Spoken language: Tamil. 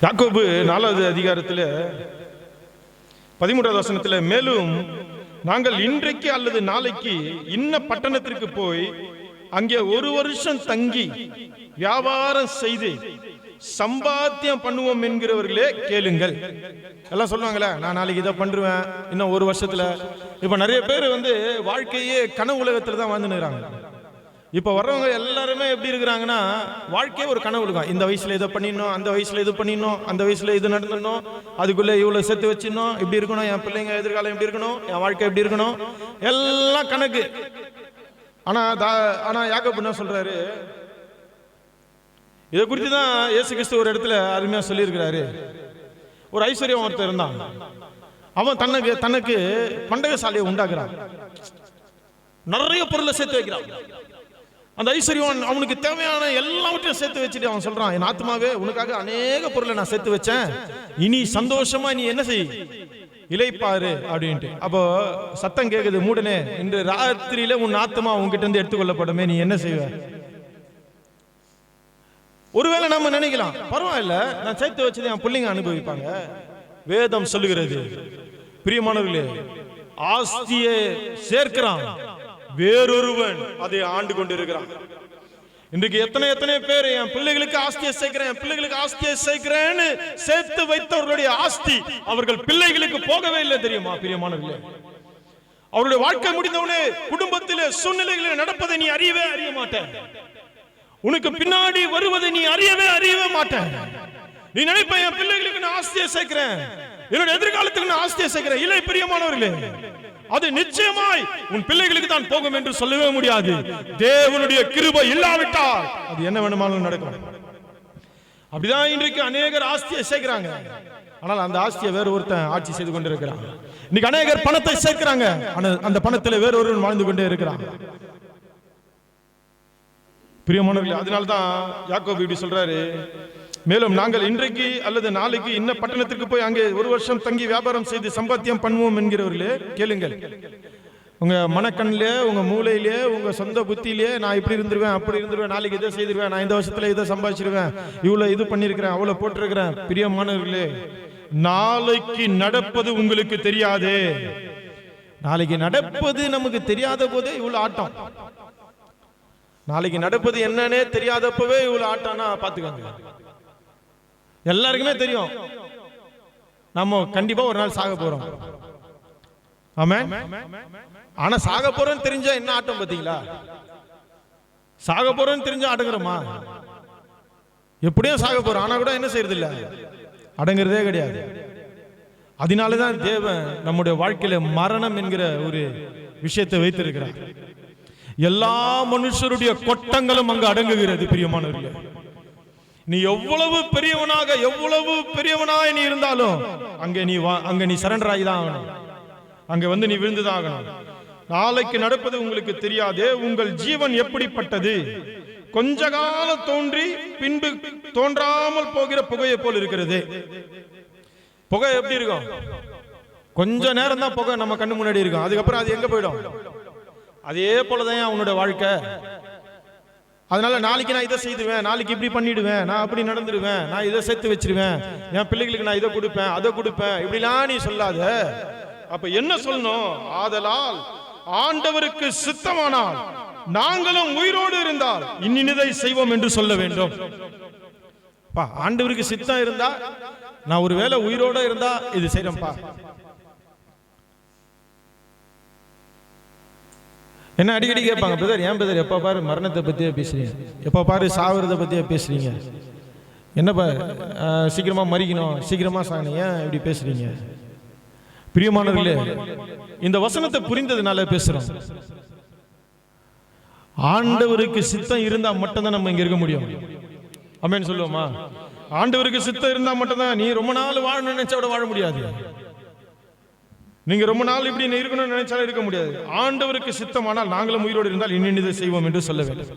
யாக்கோபு 4வது அதிகாரத்தில் 13வது வசனத்தில், மேலும் நாங்கள் இன்றைக்கு அல்லது நாளைக்கு இன்ன பட்டணத்திற்கு போய் அங்கே 1 வருஷம் தங்கி வியாபாரம் செய்து சம்பாத்தியம் பண்ணுவோம் என்கிறவர்களே கேளுங்கள். எல்லாம் சொல்லுவாங்களே, நான் நாளைக்கு இதை பண்றேன் இன்னும் 1 வருஷத்துல. இப்ப நிறைய பேர் வாழ்க்கையே கனவு உலகத்துல தான் வாழ்ந்துக்கிறாங்க. இப்ப வர்றவங்க எல்லாருமே எப்படி இருக்கிறாங்கன்னா, வாழ்க்கையே ஒரு கனவு உலகம். இந்த வயசுல இதை பண்ணிடணும், அந்த வயசுல இது பண்ணிடணும், அந்த வயசுல இது நடந்துடணும், அதுக்குள்ள இவ்வளவு சேர்த்து வச்சிடணும், இப்படி இருக்கணும், என் பிள்ளைங்க எதிர்காலம் எப்படி இருக்கணும், என் வாழ்க்கை எப்படி இருக்கணும், எல்லாம் கணக்கு. ஆனா யாக்கோபு என்ன சொல்றாரு, இதை குறித்து தான் இயேசு கிறிஸ்து ஒரு இடத்துல அருமையா சொல்லியிருக்கிறாரு. ஒரு ஐஸ்வர்யம் ஒருத்தர் இருந்தான். அவன் தனக்கு பண்டகசாலையை உண்டாக்குறான், நிறைய பொருளை சேர்த்து வைக்கிறான். அந்த ஐஸ்வர்யம் அவனுக்கு தேவையான எல்லாவற்றையும் சேர்த்து வச்சுட்டு அவன் சொல்றான், என் ஆத்மாவே, உனக்காக அநேக பொருளை நான் சேர்த்து வச்சேன், இனி சந்தோஷமா நீ என்ன செய், இளைப்பாரு அப்படின்ட்டு. அப்போ சத்தம் கேக்குது, மூடனே, இன்று ராத்திரியில உன் ஆத்மா உன்கிட்ட இருந்து எடுத்துக்கொள்ளப்படுமே, நீ என்ன செய்வ? ஒருவேளை நம்ம நினைக்கலாம், பரவாயில்ல, நான் சேர்த்து வச்சதை என் பிள்ளைங்க அனுபவிப்பாங்க. வேதம் சொல்லுகிறது, பிரியமானவர்களே, ஆஸ்தியை சேர்க்கிறான், வேறொருவன் அதை ஆண்டு கொண்டிருக்கிறான். இன்றைக்கு எத்தனை பேர் என் பிள்ளைகளுக்கு ஆஸ்தியை சேர்க்கிறேன், என் பிள்ளைகளுக்கு ஆஸ்தியை சேர்க்கிறேன்னு சேர்த்து வைத்தவர்களுடைய ஆஸ்தி அவர்கள் பிள்ளைகளுக்கு போகவே இல்லை தெரியுமா? பிரியமானவர்களே, அவருடைய வாழ்க்கை முடிந்தவனே குடும்பத்திலே சூழ்நிலைகளில் நடப்பதை நீ அறியவே அறிய மாட்டேன். உனக்கு பின்னாடி வருவதை நீ அறியவே மாட்டேன். நீ நினைப்ப, என் பிள்ளைகளுக்கு நான் ஆஸ்தியை சேர்க்கிறேன், என்னோட எதிர்காலத்துக்கு நான் ஆஸ்தியை சேர்க்கிறேன். இல்லை பிரியமானவர்களே, அது நிச்சயமாய் உன் பிள்ளைகளுக்கு தான் போகும் என்று சொல்லவே முடியாது. தேவனுடைய கிருபை இல்லாவிட்டால் அது என்ன வேணுமானாலும் நடக்கும். அப்படிதான் இன்றைக்கு அநேகர் ஆஸ்தியை சேர்க்கிறாங்க, ஆனால் அந்த ஆஸ்தியை வேற ஒருத்தன் ஆட்சி செய்து கொண்டிருக்கிறாங்க. இன்னைக்கு அநேகர் பணத்தை சேர்க்கிறாங்க, அந்த பணத்தில் வேற ஒருவன் வாழ்ந்து கொண்டே இருக்கிறான். பிரியமானவர்களே, அதனால்தான் யாக்கோபு இப்படி சொல்றாரு, மேலும் நாங்கள் இன்றைக்கு அல்லது நாளைக்கு இன்ன பட்டணத்திற்கு போய் அங்கே 1 வருஷம் தங்கி வியாபாரம் செய்து சம்பாத்தியம் பண்ணுவோம் என்கிறவர்களே கேளுங்கள். உங்க மனக்கண்ணிலே, உங்க மூளையிலே, உங்க சொந்த புத்தியிலே, நான் இப்படி இருந்துருவேன், அப்படி இருந்துருவேன், நாளைக்கு இதை செய்திருவேன், நான் இந்த வருஷத்துல இதை சம்பாதிச்சிருவேன், இவ்வளவு இது பண்ணிருக்கிறேன், அவ்வளவு போட்டிருக்கிறேன். பிரியமானவர்களே, நாளைக்கு நடப்பது உங்களுக்கு தெரியாது. நாளைக்கு நடப்பது நமக்கு தெரியாத போதே இவ்வளவு ஆட்டம். நாளைக்கு நடப்பது என்னன்னே தெரியாதப்பவே இவ்வளவு ஆட்டானா பாத்துக்கோங்க. எல்லாருக்குமே தெரியும் நம்ம கண்டிப்பா ஒரு நாள் சாக போறோம். ஆமென். ஆனா சாக போறோம்னு தெரிஞ்சா என்ன ஆட்டம் பாத்தீங்களா? சாக போறோம்னு தெரிஞ்சா அடங்குறோமா? எப்படியும் சாக போறோம், ஆனா கூட என்ன செய்யறது இல்ல, அடங்குறதே கிடையாது. அதனாலதான் தேவன் நம்முடைய வாழ்க்கையில மரணம் என்கிற ஒரு விஷயத்தை வைத்திருக்கிறார். எல்லா மனுஷருடைய கொட்டங்களும் அங்கு அடங்குகிறது. பிரியமானவர்களே, நீ எவ்வளவு பெரியவனாய் நீ இருந்தாலும் அங்க நீ சரண்டர் ஆகிதான் ஆகணும். அங்க நீ விழுந்துதான் ஆகணும். நாளைக்கு நடப்பது உங்களுக்கு தெரியாதே. உங்கள் ஜீவன் எப்படிப்பட்டது? கொஞ்ச காலம் தோன்றி பின்பு தோன்றாமல் போகிற புகையை போல் இருக்கிறது. புகை எப்படி இருக்கும்? கொஞ்ச நேரம் தான் புகை நம்ம கண்ணு முன்னாடி இருக்கும், அதுக்கப்புறம் அது எங்க போயிடும்? அதே போலதான் அவனோட வாழ்க்கை. அதனால நாளைக்கு நான் இதை செய்துவேன், நாளைக்கு இப்படி பண்ணிடுவேன், நான் அப்படி நடந்துடுவேன், நான் இதை சேர்த்து வச்சிருவேன், என் பிள்ளைகளுக்கு நான் இதை கொடுப்பேன், அதை கொடுப்பேன், இப்படிலாம் நீ சொல்லாத. அப்ப என்ன சொல்லணும்? ஆதலால் ஆண்டவருக்கு சித்தமானால் நாங்களும் உயிரோடு இருந்தால் இன்னிதை செய்வோம் என்று சொல்ல வேண்டும். ஆண்டவருக்கு சித்தம் இருந்தா, நான் ஒருவேளை உயிரோட இருந்தா இது செய்யறேன்ப்பா. என்ன அடிக்கடி கேட்பாங்க, பிரதர், ஏன் பிரதர் எப்போ பாரு மரணத்தை பற்றியே பேசுறீங்க, எப்போ பாரு சாவறதை பற்றியே பேசுறீங்க, என்னப்பா சீக்கிரமா மறிக்கணும், சீக்கிரமா சாகணும், ஏன் இப்படி பேசுறீங்க? பிரியமானவர்களே, இந்த வசனத்தை புரிந்ததுனால பேசுறோம். ஆண்டவருக்கு சித்தம் இருந்தா மட்டும்தான் நம்ம இங்க இருக்க முடியும். ஆமென் சொல்லுவோமா? ஆண்டவருக்கு சித்தம் இருந்தா மட்டும்தான். நீ ரொம்ப நாள் வாழணும்னு நினைச்சா கூட வாழ முடியாது. நீங்க ரொம்ப நாள் இப்படி இருக்கணும்னு நினைச்சாலும் இருக்க முடியாது. ஆண்டவருக்கு சித்தமானால் நாங்களும் உயிரோடு இருந்தால் இன்னிதை செய்வோம் என்று சொல்ல வேண்டும்.